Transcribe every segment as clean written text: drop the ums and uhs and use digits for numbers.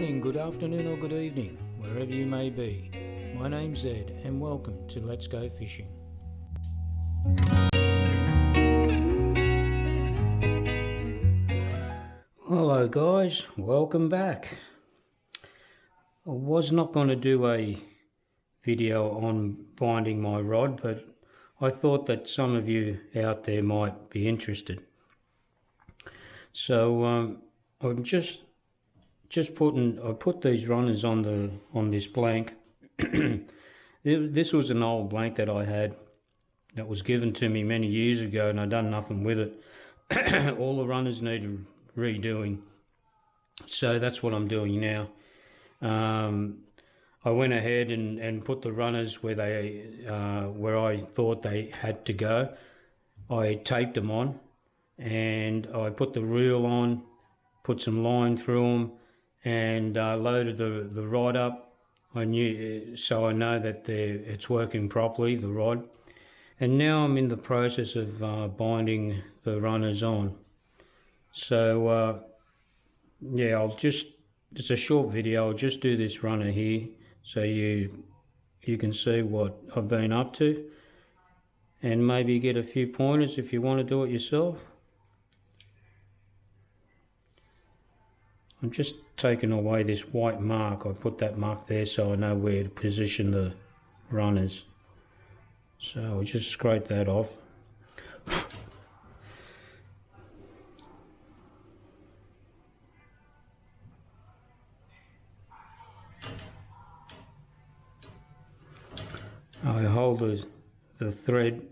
morning, good afternoon or good evening, wherever you may be. My name's Ed and welcome to Let's Go Fishing. Hello guys, welcome back. I was not going to do a video on binding my rod, but I thought that some of you out there might be interested. So I'm just I put these runners on this blank. This was an old blank that I had that was given to me many years ago, and I done nothing with it. All the runners needed redoing, so that's what I'm doing now. I went ahead and put the runners where I thought they had to go. I taped them on, and I put the reel on, put some line through them, and loaded the rod up. I know that it's working properly, the rod. And now I'm in the process of binding the runners on. So yeah, it's a short video. I'll just do this runner here so you can see what I've been up to, and maybe get a few pointers if you want to do it yourself. I'm just taking away this white mark. I put that mark there so I know where to position the runners. So I'll just scrape that off. I hold the thread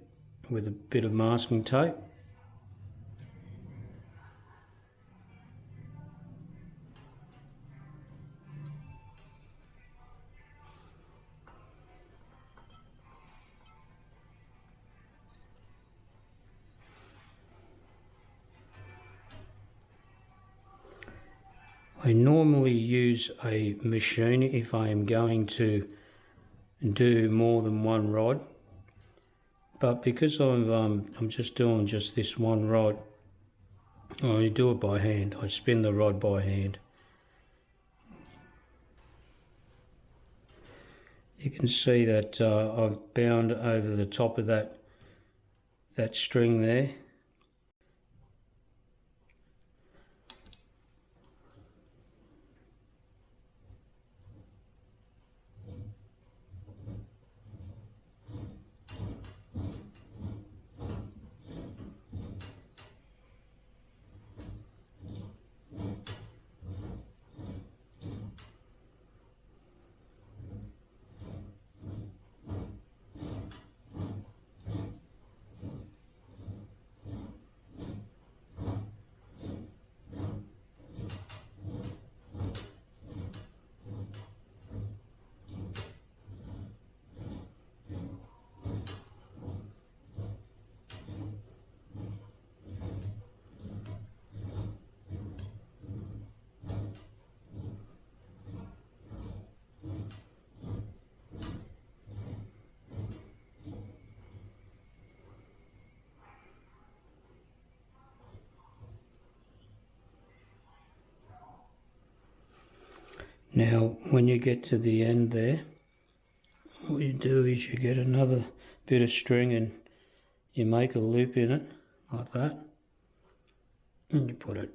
with a bit of masking tape. I normally use a machine if I am going to do more than one rod, but because I'm just doing this one rod, I do it by hand. I spin the rod by hand. You can see that I've bound over the top of that string there. Now when you get to the end there, what you do is you get another bit of string and you make a loop in it like that, and you put it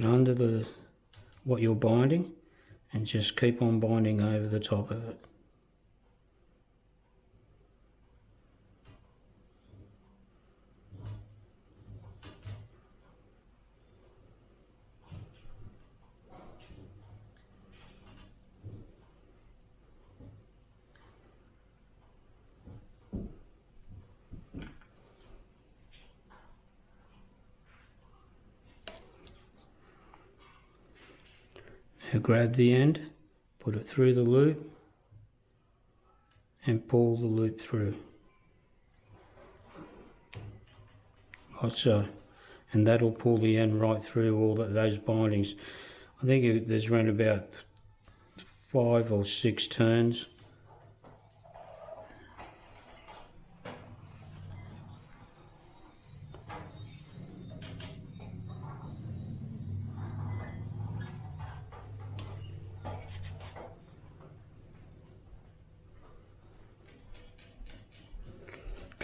under what you're binding, and just keep on binding over the top of it. Now grab the end, put it through the loop, and pull the loop through, like so, and that'll pull the end right through all those bindings. I think there's around about 5 or 6 turns.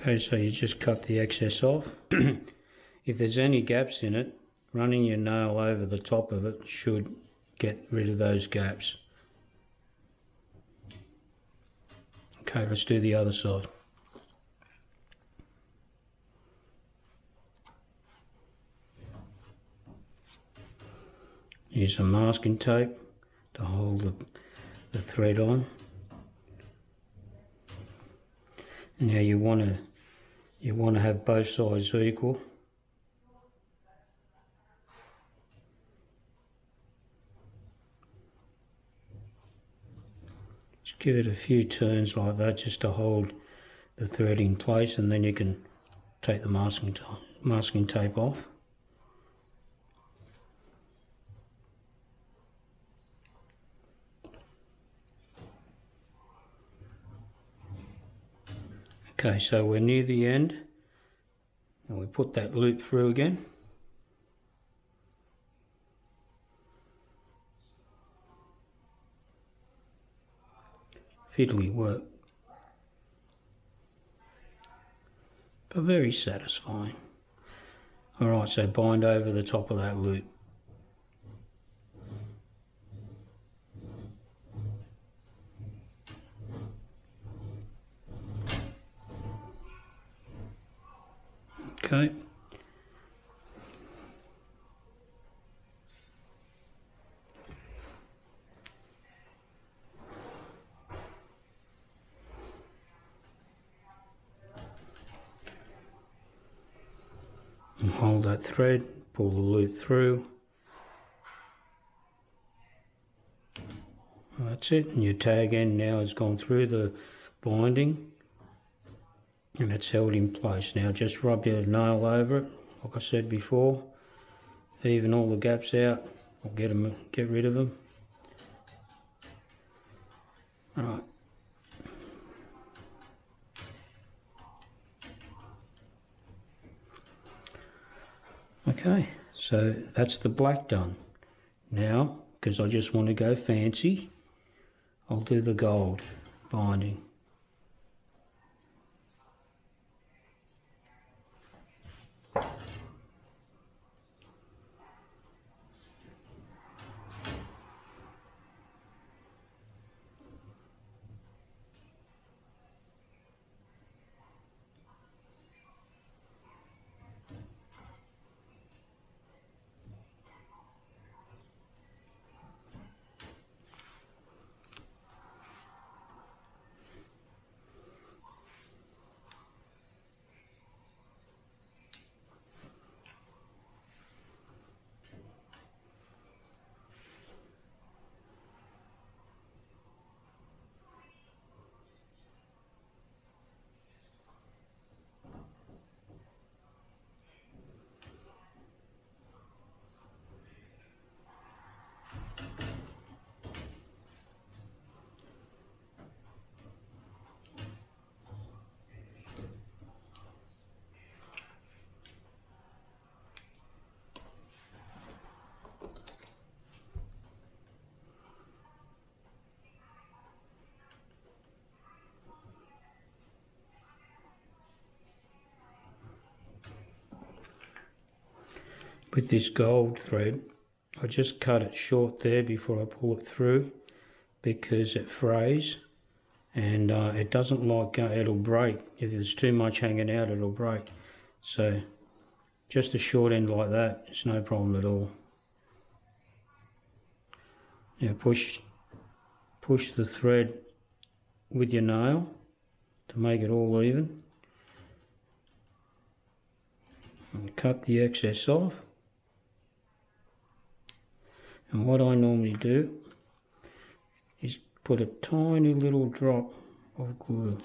Okay, so you just cut the excess off. If there's any gaps in it, running your nail over the top of it should get rid of those gaps. Okay, let's do the other side. Use some masking tape to hold the thread on. Now you want to have both sides equal. Just give it a few turns like that just to hold the thread in place, and then you can take the masking tape off. Okay, so we're near the end, and we put that loop through again. Fiddly work, but very satisfying. Alright, so bind over the top of that loop. Okay. And hold that thread, pull the loop through. That's it, and your tag end now has gone through the binding and it's held in place. Now just rub your nail over it, like I said before, even all the gaps out, or get rid of them. Alright. Okay, so that's the black done. Now, because I just want to go fancy, I'll do the gold binding. With this gold thread, I just cut it short there before I pull it through because it frays and it doesn't like, it'll break. If there's too much hanging out, it'll break. So just a short end like that, it's no problem at all. Now push the thread with your nail to make it all even. And cut the excess off. And what I normally do is put a tiny little drop of glue.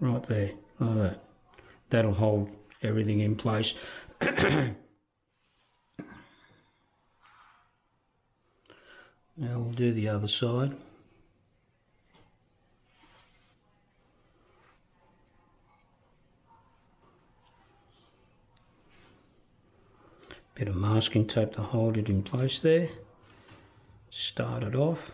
Right there, like that. That'll hold everything in place. Now we'll do the other side. Bit of masking tape to hold it in place there. start it off.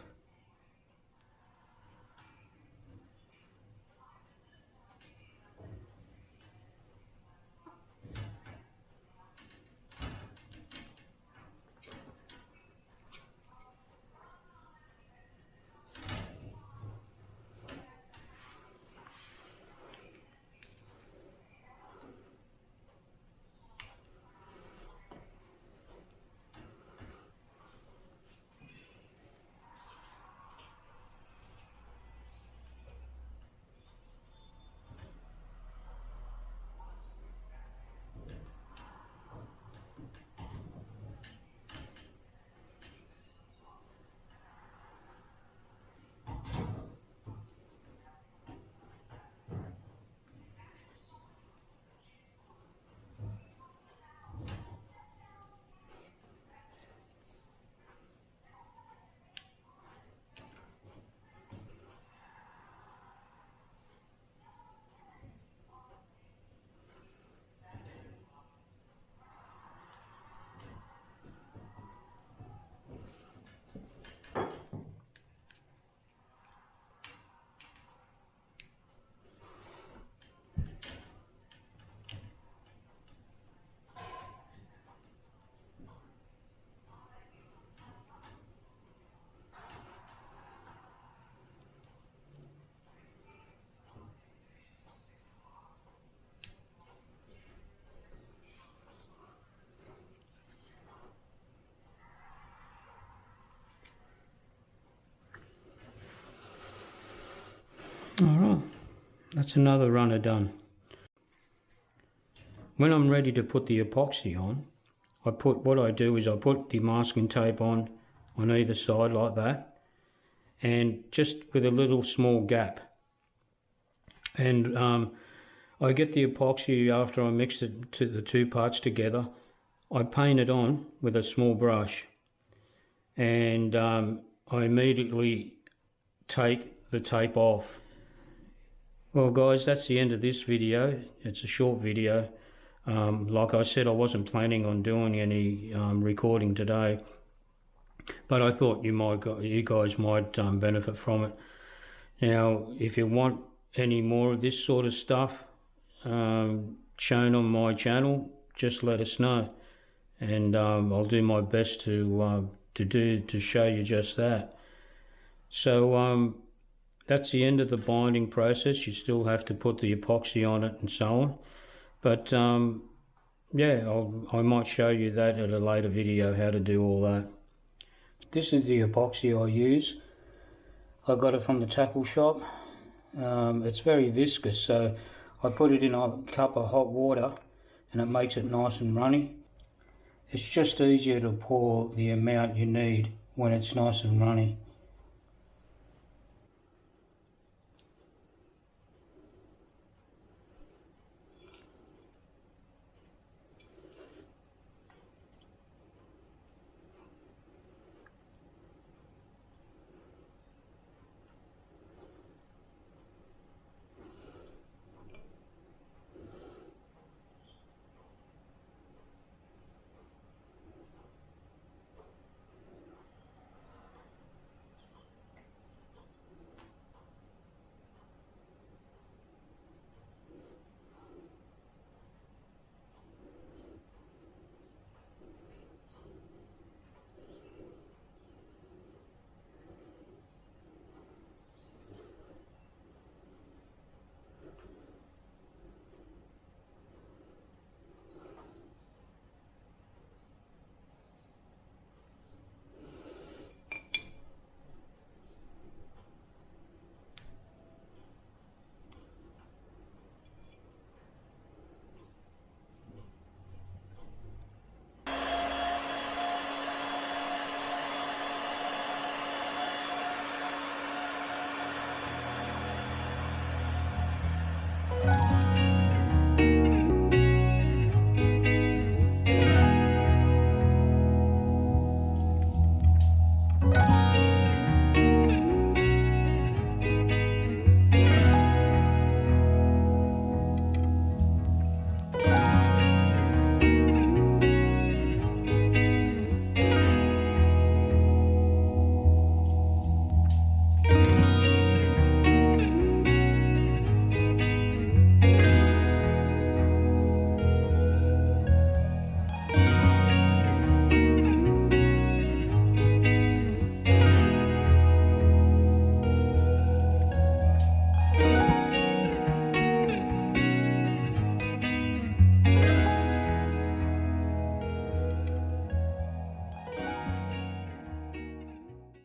Alright, that's another runner done. When I'm ready to put the epoxy on, what I do is I put the masking tape on either side like that, and just with a little small gap. And I get the epoxy after I mix the two parts together. I paint it on with a small brush, and I immediately take the tape off. Well guys, that's the end of this video. It's a short video. Like I said, I wasn't planning on doing any recording today, but I thought you guys might benefit from it. Now, if you want any more of this sort of stuff shown on my channel, just let us know, and I'll do my best to show you just that. So that's the end of the binding process. You still have to put the epoxy on it and so on, but yeah, I might show you that at a later video, how to do all that. This is the epoxy I use. I got it from the tackle shop. It's very viscous, so I put it in a cup of hot water and it makes it nice and runny. It's just easier to pour the amount you need when it's nice and runny.